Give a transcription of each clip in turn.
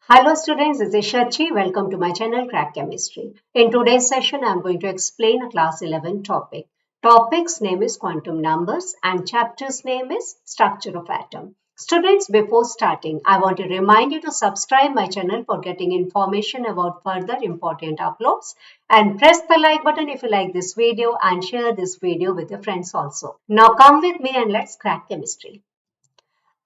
Hello students, this is Shachi. Welcome to my channel Crack Chemistry. In today's session, I am going to explain a class 11 topic. Topic's name is quantum numbers and chapter's name is structure of atom. Students, before starting, I want to remind you to subscribe my channel for getting information about further important uploads and press the like button if you like this video and share this video with your friends also. Now come with me and let's crack chemistry.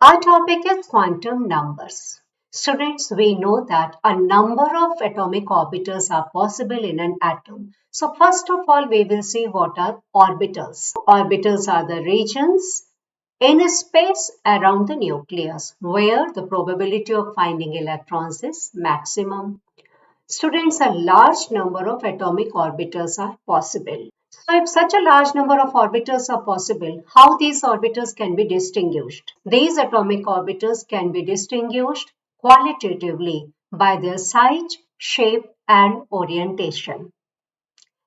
Our topic is quantum numbers. Students, we know that a number of atomic orbitals are possible in an atom. So first of all, we will see what are orbitals. Orbitals are the regions in space around the nucleus where the probability of finding electrons is maximum. Students, a large number of atomic orbitals are possible. So if such a large number of orbitals are possible, how these orbitals can be distinguished? These atomic orbitals can be distinguished qualitatively by their size, shape and orientation.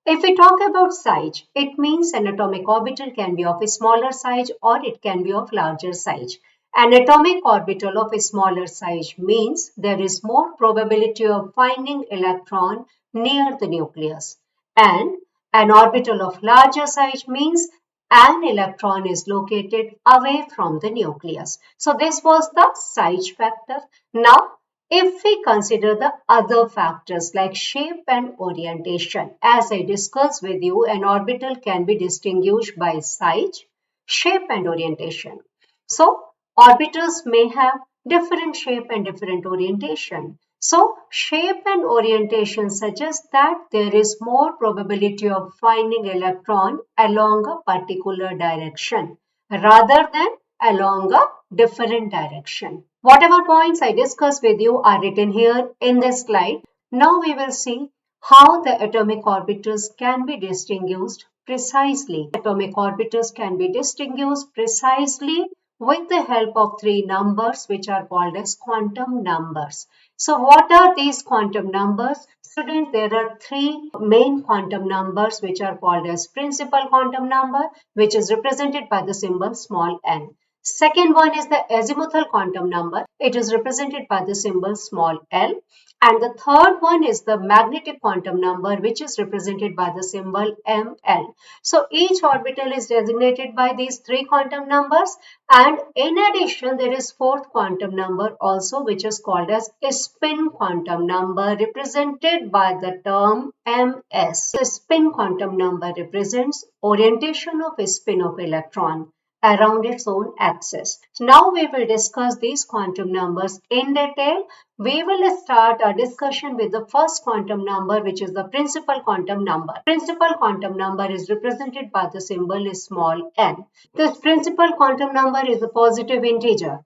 If we talk about size, it means an atomic orbital can be of a smaller size or it can be of larger size. An atomic orbital of a smaller size means there is more probability of finding electron near the nucleus. And an orbital of larger size means an electron is located away from the nucleus. So this was the size factor. Now if we consider the other factors like shape and orientation, as I discussed with you, an orbital can be distinguished by size, shape and orientation. So, orbitals may have different shape and different orientation. So, shape and orientation suggest that there is more probability of finding electron along a particular direction rather than along a different direction. Whatever points I discussed with you are written here in this slide. Now we will see how the atomic orbitals can be distinguished precisely. Atomic orbitals can be distinguished precisely with the help of three numbers which are called as quantum numbers. So what are these quantum numbers? Students, there are three main quantum numbers which are called as principal quantum number, which is represented by the symbol small n. Second one is the azimuthal quantum number. It is represented by the symbol small l. And the third one is the magnetic quantum number, which is represented by the symbol ml. So each orbital is designated by these three quantum numbers. And in addition, there is fourth quantum number also, which is called as spin quantum number, represented by the term ms. The spin quantum number represents orientation of a spin of electron around its own axis. So now we will discuss these quantum numbers in detail. We will start our discussion with the first quantum number, which is the principal quantum number. Principal quantum number is represented by the symbol small n. This principal quantum number is a positive integer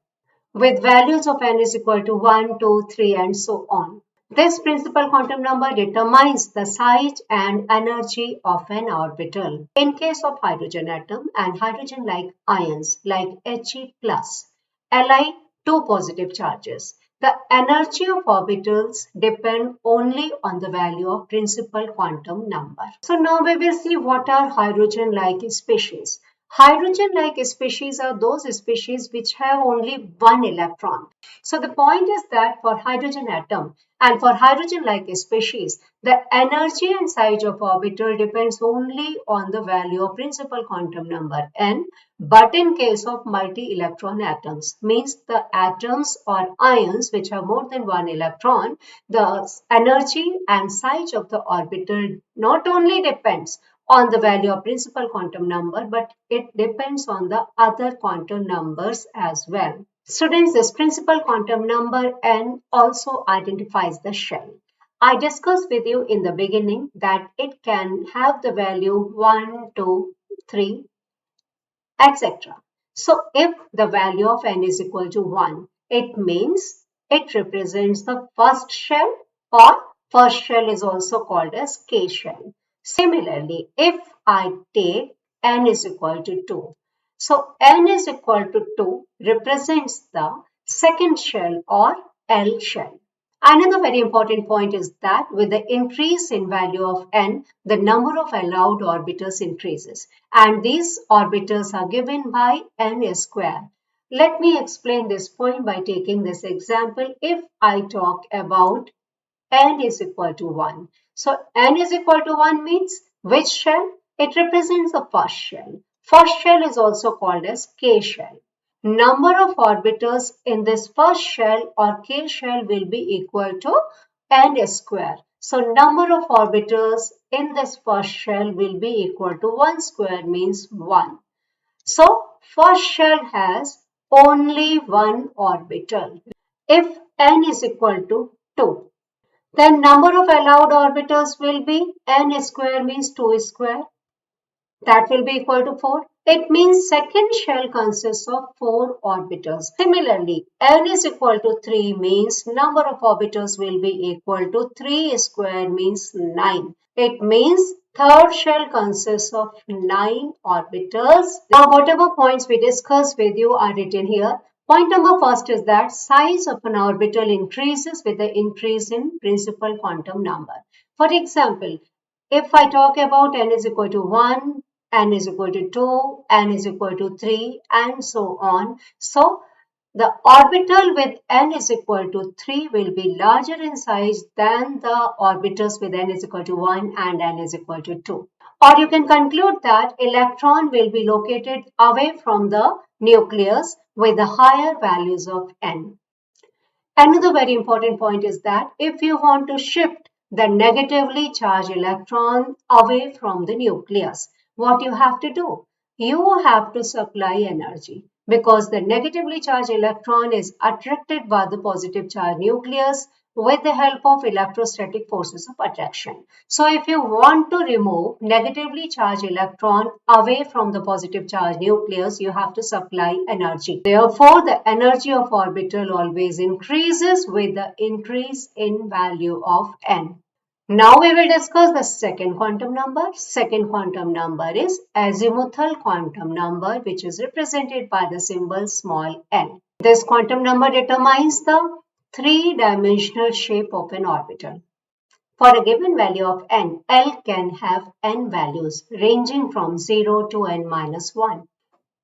with values of n is equal to 1, 2, 3 and so on. This principal quantum number determines the size and energy of an orbital. In case of hydrogen atom and hydrogen-like ions like He+, Li, two positive charges, the energy of orbitals depend only on the value of principal quantum number. So now we will see what are hydrogen-like species. Hydrogen-like species are those species which have only one electron. So the point is that for hydrogen atom and for hydrogen-like species, the energy and size of orbital depends only on the value of principal quantum number n. But in case of multi-electron atoms, means the atoms or ions which have more than one electron, the energy and size of the orbital not only depends on the value of principal quantum number, but it depends on the other quantum numbers as well. Students, this principal quantum number n also identifies the shell. I discussed with you in the beginning that it can have the value 1, 2, 3, etc. So if the value of n is equal to 1, it means it represents the first shell, or first shell is also called as K shell. Similarly, if I take n is equal to 2, so n is equal to 2 represents the second shell or L shell. Another very important point is that with the increase in value of n, the number of allowed orbitals increases, and these orbitals are given by n square. Let me explain this point by taking this example. If I talk about n is equal to 1. So n is equal to 1 means which shell? It represents the first shell. First shell is also called as K shell. Number of orbitals in this first shell or K shell will be equal to n square. So number of orbitals in this first shell will be equal to 1 square means 1. So first shell has only one orbital. If n is equal to 2, then number of allowed orbitals will be n square means 2 square. That will be equal to 4. It means second shell consists of 4 orbitals. Similarly, n is equal to 3 means number of orbitals will be equal to 3 square means 9. It means third shell consists of 9 orbitals. Now, whatever points we discussed with you are written here. Point number first is that size of an orbital increases with the increase in principal quantum number. For example, if I talk about n is equal to 1, n is equal to 2, n is equal to 3, and so on. So, the orbital with n is equal to 3 will be larger in size than the orbitals with n is equal to 1 and n is equal to 2. Or you can conclude that electron will be located away from the nucleus with the higher values of n. Another very important point is that if you want to shift the negatively charged electron away from the nucleus, what you have to do? You have to supply energy because the negatively charged electron is attracted by the positive charged nucleus with the help of electrostatic forces of attraction. So if you want to remove negatively charged electron away from the positive charged nucleus, you have to supply energy. Therefore, the energy of orbital always increases with the increase in value of n. Now we will discuss the second quantum number. Second quantum number is azimuthal quantum number, which is represented by the symbol small n. This quantum number determines the three-dimensional shape of an orbital. For a given value of n, L can have n values ranging from 0 to n minus 1.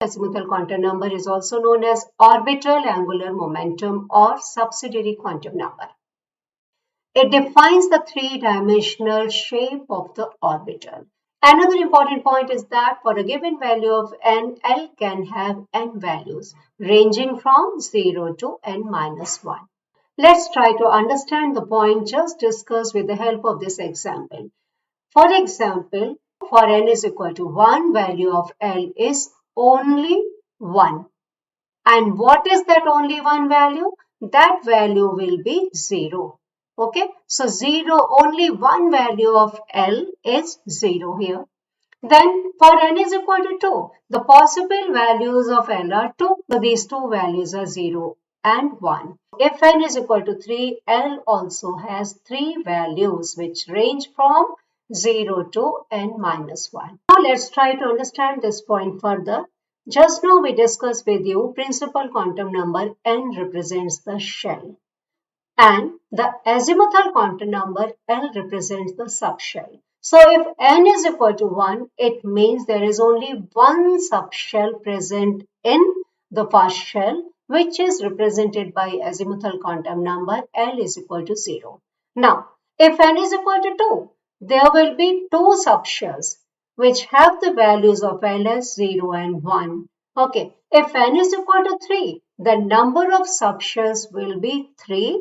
Azimuthal quantum number is also known as orbital angular momentum or subsidiary quantum number. It defines the three-dimensional shape of the orbital. Another important point is that for a given value of n, L can have n values ranging from 0 to n minus 1. Let's try to understand the point just discussed with the help of this example. For example, for n is equal to 1, value of L is only 1. And what is that only one value? That value will be 0. Okay, so 0, only one value of L is 0 here. Then for n is equal to 2, the possible values of L are 2. So these two values are 0 and 1. If n is equal to 3, L also has 3 values which range from 0 to n minus 1. Now let's try to understand this point further. Just now we discussed with you principal quantum number n represents the shell. And the azimuthal quantum number L represents the subshell. So if n is equal to 1, it means there is only one subshell present in the first shell, which is represented by azimuthal quantum number L is equal to 0. Now, if n is equal to 2, there will be two subshells which have the values of L as 0 and 1. Okay, if n is equal to 3, the number of subshells will be 3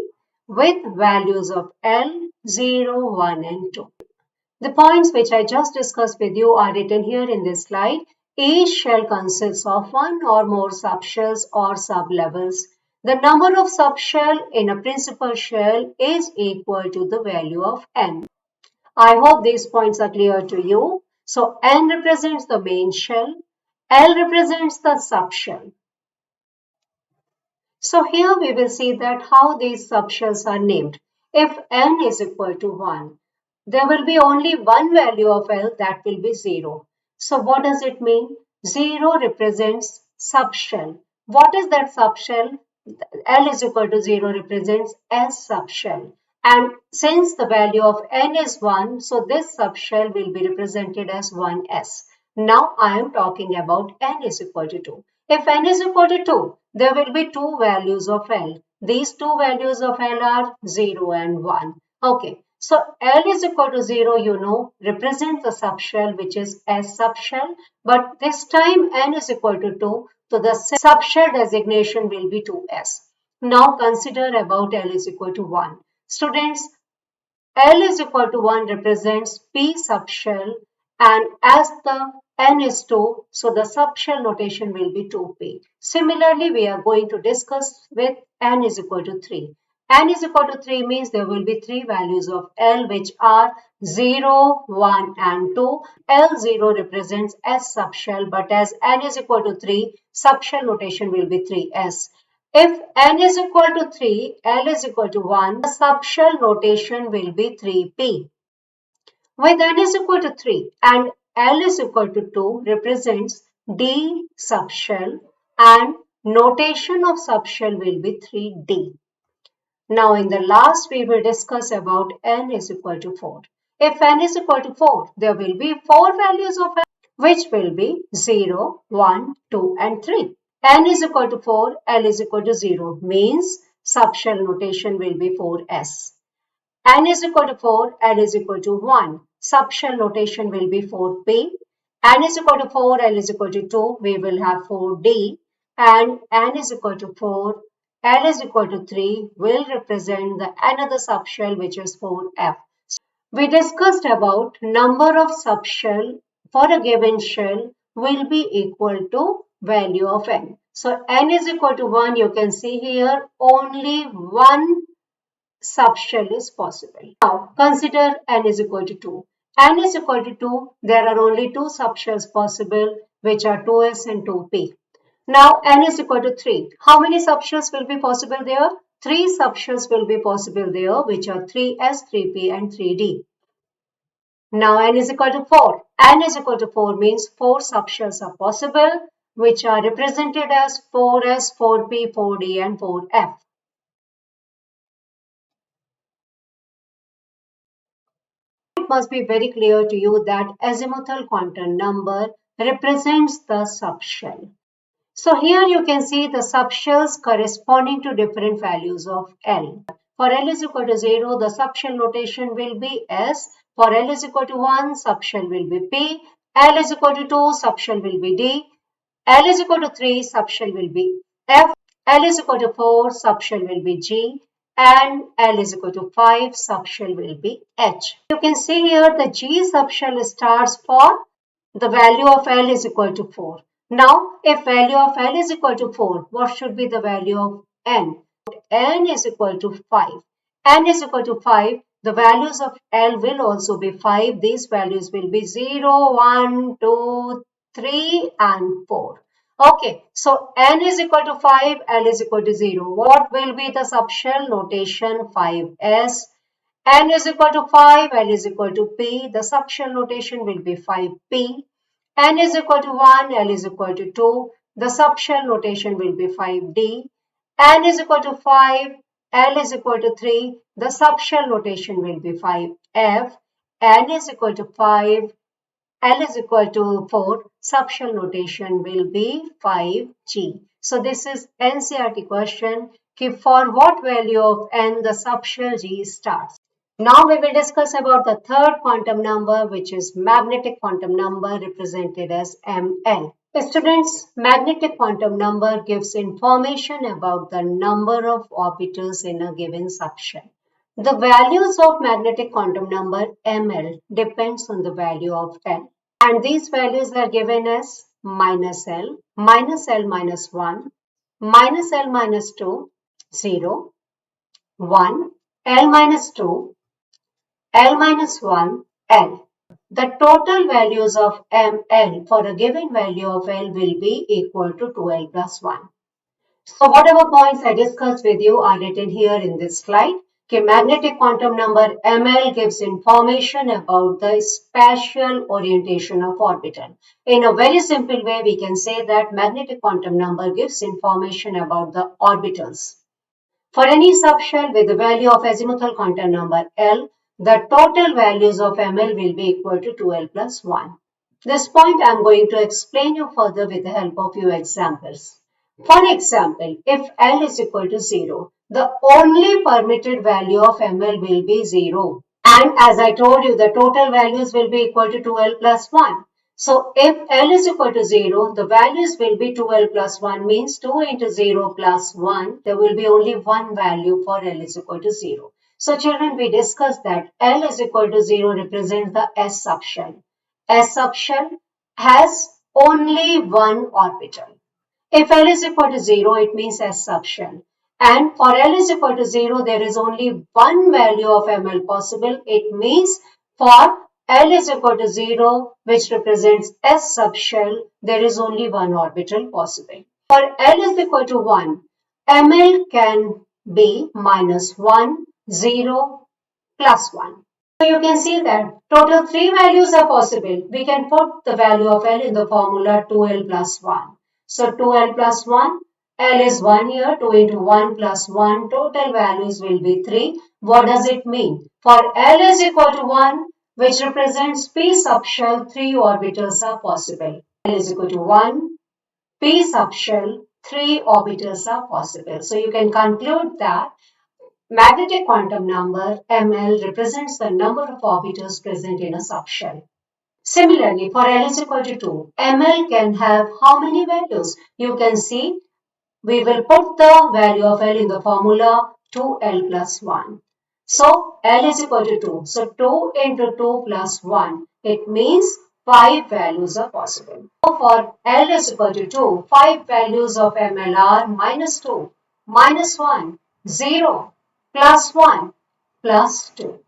with values of L, 0, 1 and 2. The points which I just discussed with you are written here in this slide. Each shell consists of one or more subshells or sublevels. The number of subshell in a principal shell is equal to the value of n. I hope these points are clear to you. So n represents the main shell, L represents the subshell. So here we will see that how these subshells are named. If n is equal to 1, there will be only one value of L, that will be 0. So what does it mean? 0 represents subshell. What is that subshell? L is equal to 0 represents S subshell. And since the value of n is 1, so this subshell will be represented as 1s. Now I am talking about n is equal to 2. If n is equal to 2, there will be two values of L. These two values of L are 0 and 1. Okay, so L is equal to 0, represents the subshell which is S subshell. But this time n is equal to 2, so the subshell designation will be 2S. Now consider about L is equal to 1. Students, L is equal to 1 represents P subshell, and as the n is 2, so the subshell notation will be 2P. Similarly, we are going to discuss with n is equal to 3. N is equal to 3 means there will be three values of L which are 0, 1 and 2. L0 represents S subshell, but as n is equal to 3, subshell notation will be 3S. If n is equal to 3, L is equal to 1, the subshell notation will be 3P. With n is equal to 3 and L is equal to 2 represents D subshell, and notation of subshell will be 3D. Now in the last we will discuss about n is equal to 4. If n is equal to 4, there will be four values of n which will be 0, 1, 2 and 3. N is equal to 4, L is equal to 0 means subshell notation will be 4S. N is equal to 4, L is equal to 1. Subshell notation will be 4P. N is equal to 4, L is equal to 2. We will have 4D. And N is equal to 4, L is equal to 3 will represent the another subshell which is 4F. We discussed about number of subshell for a given shell will be equal to value of n. So n is equal to 1, you can see here only one subshell is possible. Now consider n is equal to 2. N is equal to 2, there are only two subshells possible which are 2S and 2P. Now n is equal to 3. How many subshells will be possible there? 3 subshells will be possible there which are 3S, 3P and 3D. Now n is equal to 4. N is equal to 4 means 4 subshells are possible which are represented as 4S, 4P, 4D and 4F. It must be very clear to you that azimuthal quantum number represents the subshell. So here you can see the subshells corresponding to different values of L. For L is equal to 0, the subshell notation will be S. For L is equal to 1, subshell will be P. L is equal to 2, subshell will be D. L is equal to 3, subshell will be F. L is equal to 4, subshell will be G. And L is equal to 5, subshell will be H. You can see here the G subshell starts for the value of L is equal to 4. Now, if value of L is equal to 4, what should be the value of N? N is equal to 5. N is equal to 5. The values of L will also be 5. These values will be 0, 1, 2, 3 and 4. Okay, so N is equal to 5, L is equal to 0. What will be the subshell notation? 5S. N is equal to 5, L is equal to P. The subshell notation will be 5P. N is equal to 1, L is equal to 2. The subshell notation will be 5D. N is equal to 5, L is equal to 3. The subshell notation will be 5F. N is equal to 5, L is equal to 4, subshell notation will be 5G. So this is NCERT question. For what value of N the subshell G starts? Now we will discuss about the third quantum number, which is magnetic quantum number represented as ML. Students, magnetic quantum number gives information about the number of orbitals in a given subshell. The values of magnetic quantum number ML depends on the value of L. And these values are given as minus L minus 1, minus L minus 2, 0, 1, L minus 2, L minus 1, L. The total values of ML for a given value of L will be equal to 2L plus 1. So whatever points I discussed with you are written here in this slide. Okay, magnetic quantum number ML gives information about the spatial orientation of orbital. In a very simple way, we can say that magnetic quantum number gives information about the orbitals. For any subshell with the value of azimuthal quantum number L, the total values of ML will be equal to 2L plus 1. This point I am going to explain you further with the help of few examples. For example, if L is equal to 0, the only permitted value of ML will be 0. And as I told you, the total values will be equal to 2L plus 1. So if L is equal to 0, the values will be 2L plus 1 means 2 into 0 plus 1. There will be only one value for L is equal to 0. So children, we discussed that L is equal to 0 represents the S subshell. S subshell has only one orbital. If L is equal to 0, it means S subshell. And for L is equal to 0, there is only one value of ML possible. It means for L is equal to 0, which represents S subshell, there is only one orbital possible. For L is equal to 1, ML can be minus 1, 0, plus 1. So you can see that total 3 values are possible. We can put the value of L in the formula 2L plus 1. So 2L plus 1, L is 1 here, 2 into 1 plus 1, total values will be 3. What does it mean? For L is equal to 1, which represents P subshell, 3 orbitals are possible. L is equal to 1, P subshell, 3 orbitals are possible. So you can conclude that magnetic quantum number ml represents the number of orbitals present in a subshell. Similarly, for L is equal to 2, ml can have how many values? You can see we will put the value of L in the formula 2L plus 1. So L is equal to 2. So 2 into 2 plus 1. It means 5 values are possible. So for L is equal to 2, 5 values of ML are minus 2, minus 1, 0, plus 1, plus 2.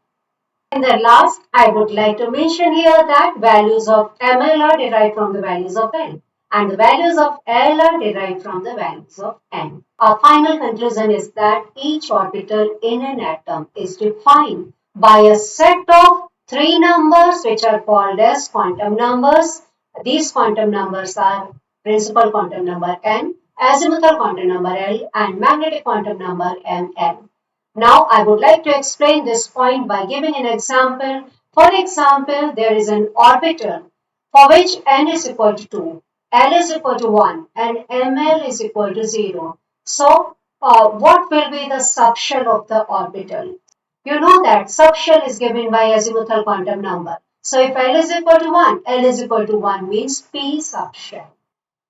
In the last, I would like to mention here that values of ML are derived from the values of L and the values of L are derived from the values of M. Our final conclusion is that each orbital in an atom is defined by a set of 3 numbers which are called as quantum numbers. These quantum numbers are principal quantum number N, azimuthal quantum number L and magnetic quantum number ML. Now, I would like to explain this point by giving an example. For example, there is an orbital for which n is equal to 2, L is equal to 1 and ML is equal to 0. So, what will be the subshell of the orbital? You know that subshell is given by azimuthal quantum number. So, if L is equal to 1, L is equal to 1 means P subshell.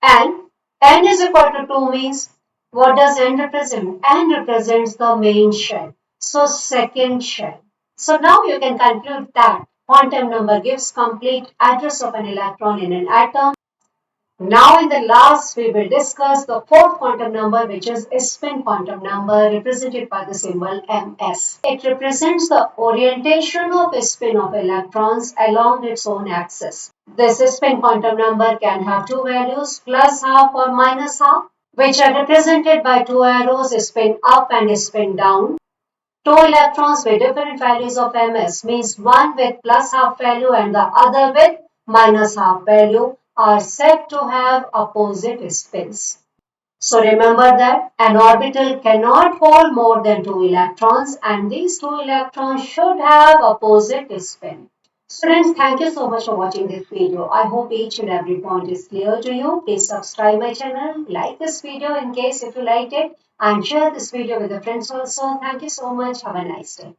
And n is equal to 2 means what does n represent? N represents the main shell. So second shell. So now you can conclude that quantum number gives complete address of an electron in an atom. Now in the last we will discuss the fourth quantum number which is spin quantum number represented by the symbol ms. It represents the orientation of spin of electrons along its own axis. This spin quantum number can have two values plus half or minus half which are represented by two arrows spin up and spin down. Two electrons with different values of ms means one with plus half value and the other with minus half value are said to have opposite spins. So remember that an orbital cannot hold more than two electrons and these two electrons should have opposite spin. Students, thank you so much for watching this video. I hope each and every point is clear to you. Please subscribe my channel, like this video in case if you liked it and share this video with your friends also. Thank you so much. Have a nice day.